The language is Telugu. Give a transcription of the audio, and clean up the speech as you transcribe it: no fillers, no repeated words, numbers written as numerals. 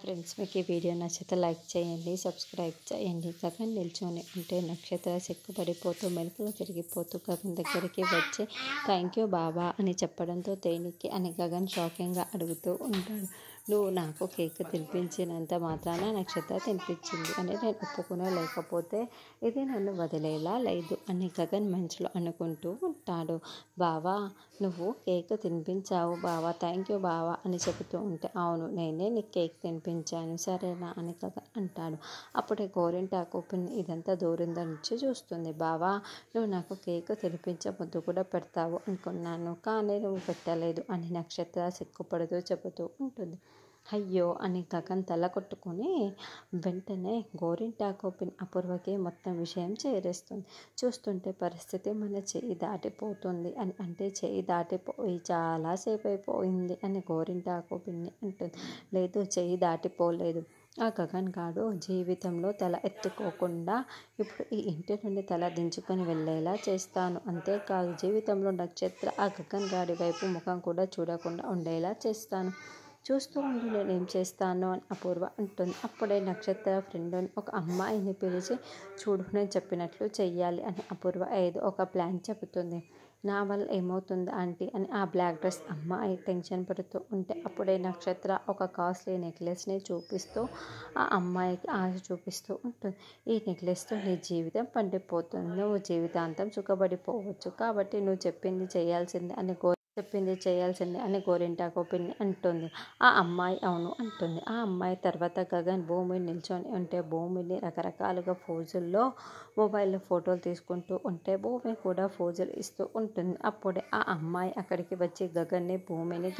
ఫ్రెండ్స్, మీకు ఈ వీడియో నచ్చితే లైక్ చేయండి, సబ్స్క్రైబ్ చేయండి. గగన్ నిల్చొని ఉంటే నక్షత్ర సిగ్గుపడిపోతూ మెలికలు తిరిగిపోతూ గగన్ దగ్గరికి వచ్చి థ్యాంక్ యూ బాబా అని చెప్పడంతో దేనికి అని గగన్ షాకింగ్గా అడుగుతూ ఉంటాడు. నువ్వు నాకు కేక్ తినిపించినంత మాత్రాన నక్షత్ర తినిపించింది అని నేను ఒప్పుకునే, లేకపోతే ఇది నన్ను వదిలేలా లేదు అని గగన్ మనసులో అనుకుంటూ ఉంటాడు. బావా, నువ్వు కేక్ తినిపించావు బావా, థ్యాంక్ యూ బావా అని చెబుతూ ఉంటే అవును, నేనే నీకు కేక్ తినిపించాను సరేనా అని గగన్ అంటాడు. అప్పుడే గోరింటాకు పిన్ని ఇదంతా దూరం నుంచి చూస్తుంది. బావా, నువ్వు నాకు కేక్ తినిపించే ముద్దు కూడా పెడతావు అనుకున్నాను, కానీ నువ్వు పెట్టలేదు అని నక్షత్ర సిగ్గుపడుతూ చెబుతూ ఉంటుంది. అయ్యో అని గగన్ తల కొట్టుకొని వెంటనే గోరింటాకు పిన్ అపూర్వకి మొత్తం విషయం చేరేస్తుంది. చూస్తుంటే పరిస్థితి మన చేయి దాటిపోతుంది అని, అంటే చేయి దాటిపోయి చాలాసేపు అయిపోయింది అని గోరింటాకు పిన్ని అంటుంది. లేదు, చేయి దాటిపోలేదు. ఆ గగన్ గాడు జీవితంలో తల ఎత్తుకోకుండా ఇప్పుడు ఈ ఇంటి నుండి తల దించుకొని వెళ్ళేలా చేస్తాను. అంతేకాదు, జీవితంలో నక్షత్ర ఆ గగన్ గాడి వైపు ముఖం కూడా చూడకుండా ఉండేలా చేస్తాను. చూస్తూ ఉండి నేనేం చేస్తాను అని అపూర్వ అంటుంది. అప్పుడే నక్షత్ర ఫ్రెండ్ ఒక అమ్మాయిని పిలిచి చూడు, నేను చెప్పినట్లు చెయ్యాలి అని అపూర్వ ఏదో ఒక ప్లాన్ చెబుతుంది. నా వల్ల ఏమవుతుంది ఆంటీ అని ఆ బ్లాక్ డ్రెస్ అమ్మాయి టెన్షన్ పడుతూ ఉంటే అప్పుడే నక్షత్ర ఒక కాస్ట్లీ నెక్లెస్ని చూపిస్తూ ఆ అమ్మాయికి ఆశ చూపిస్తూ ఉంటుంది. ఈ నెక్లెస్తో నీ జీవితం పండిపోతుంది, నువ్వు జీవితాంతం సుఖపడిపోవచ్చు, కాబట్టి నువ్వు చెప్పింది చేయాల్సిందే అని గోరింటాకు పిన్ని అంటుంది. ఆ అమ్మాయి అవును అంటుంది. ఆ అమ్మాయి తర్వాత గగన్ భూమిని నిల్చొని ఉంటే భూమిని రకరకాలుగా ఫోజుల్లో మొబైల్లో ఫోటోలు తీసుకుంటూ ఉంటే భూమి కూడా ఫోజులు ఇస్తూ ఉంటుంది. అప్పుడే ఆ అమ్మాయి అక్కడికి వచ్చి గగన్ని భూమిని